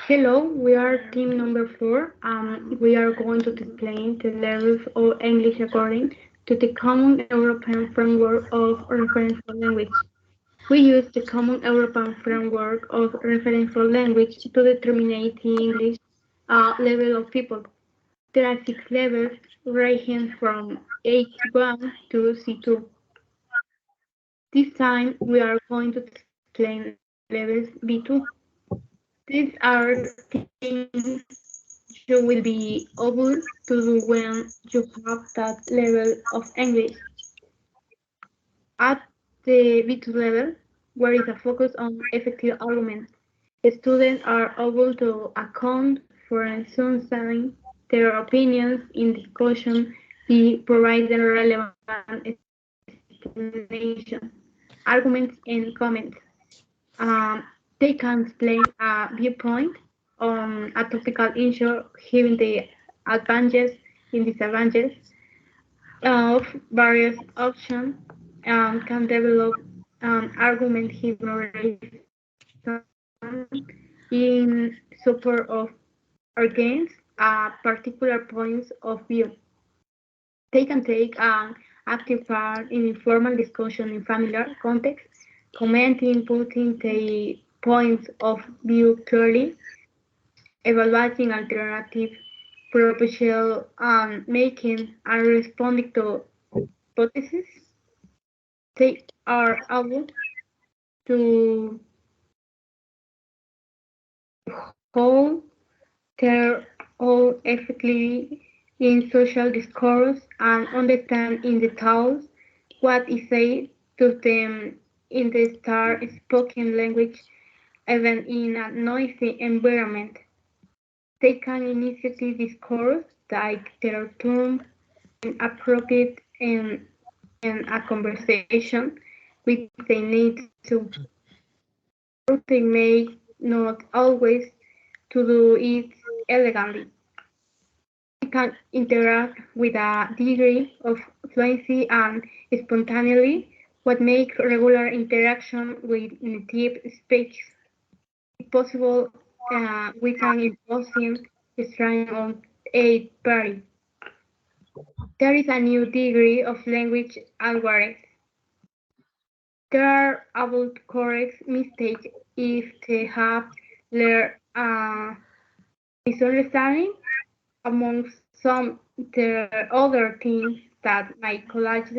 Hello, we are team number 4. We are going to explain the levels of English according to the Common European Framework of Referential Language. We use the Common European Framework of Referential Language to determine the English level of people. There are 6 levels ranging from H1 to C2. This time we are going to explain levels B2. These are things you will be able to do when you have that level of English. At the B2 level, where is a focus on effective argument, students are able to account for and sometimes their opinions in discussion by providing relevant explanation, arguments, and comments. Um, they can explain a viewpoint on a topical issue, giving the advantages and disadvantages of various options, can develop argument giving reason in support of or against particular points of view. They can take an active part in informal discussion in familiar context, commenting, putting the points of view clearly, evaluating alternative proposal, making and responding to hypotheses. They are able to hold their own effectively in social discourse and understand in detail what is said to them in the star spoken language, even in a noisy environment. They can initiate discourse like their tone appropriate in a conversation which they need to. They may not always to do it elegantly. They can interact with a degree of fluency and spontaneity, what makes regular interaction with native speakers possible with an imposing strain on a party. There is a new degree of language awareness. They are able to correct mistakes if they have learned misunderstanding among some the other things that my colleagues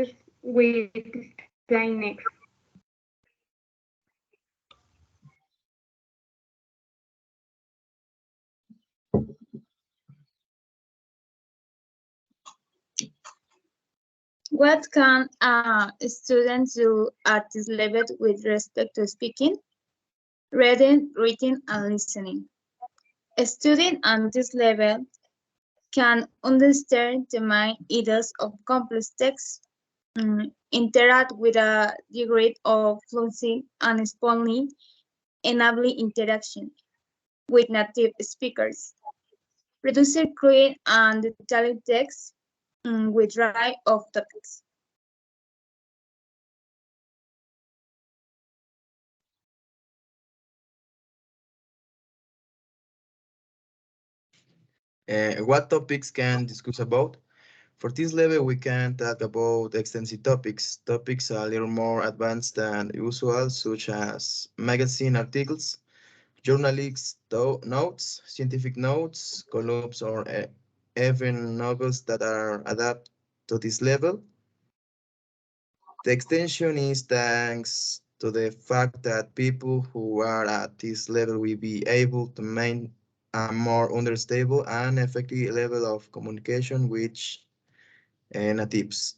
will explain next. What can a student do at this level with respect to speaking, reading, writing, and listening? A student at this level can understand the main ideas of complex text, interact with a degree of fluency and spontaneity, enabling interaction with native speakers, reduce clear and detailed text with array of topics. What topics can discuss about? For this level, we can talk about extensive topics a little more advanced than usual, such as magazine articles, journalists' notes, scientific notes, columns, or even novels that are adapted to this level. The extension is thanks to the fact that people who are at this level will be able to maintain a more understandable and effective level of communication with natives.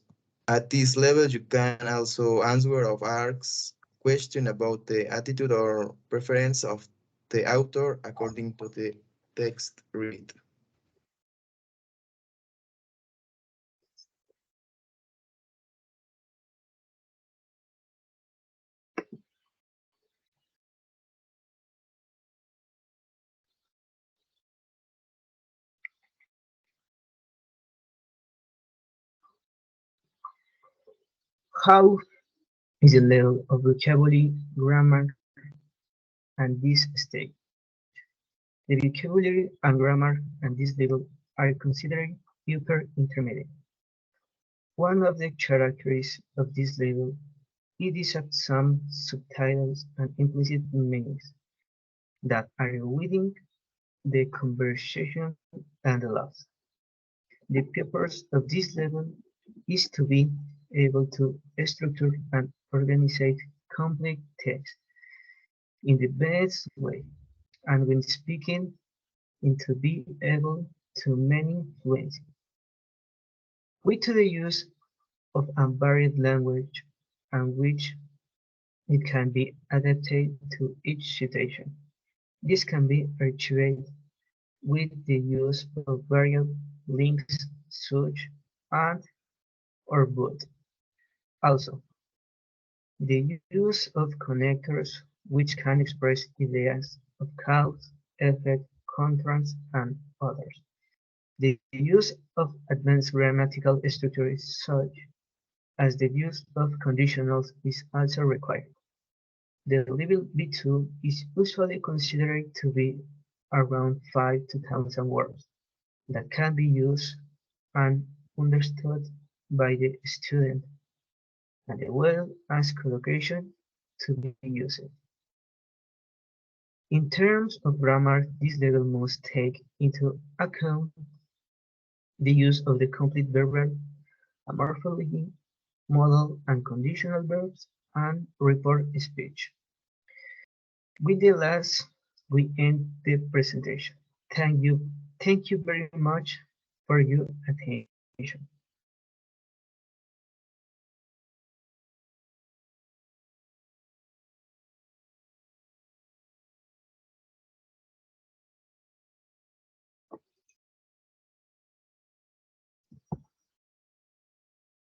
At this level, you can also answer or ask questions about the attitude or preference of the author according to the text read. How is the level of vocabulary, grammar, and this stage. The vocabulary and grammar at this level are considered upper intermediate. One of the characteristics of this level is that some subtitles and implicit meanings that are within the conversation and the laws. The purpose of this level is to be able to structure and organize complex text in the best way, and when speaking, and to be able to many fluency. With the use of a varied language and which it can be adapted to each situation. This can be achieved with the use of various links such and or both. Also, the use of connectors which can express ideas of cause, effect, contrast, and others. The use of advanced grammatical structures such as the use of conditionals is also required. The level B2 is usually considered to be around 5 to 1,000 words that can be used and understood by the student and as well as collocation to be used. In terms of grammar, this level must take into account the use of the complete verbal, a morphology, modal and conditional verbs, and report speech. With the last, we end the presentation. Thank you very much for your attention.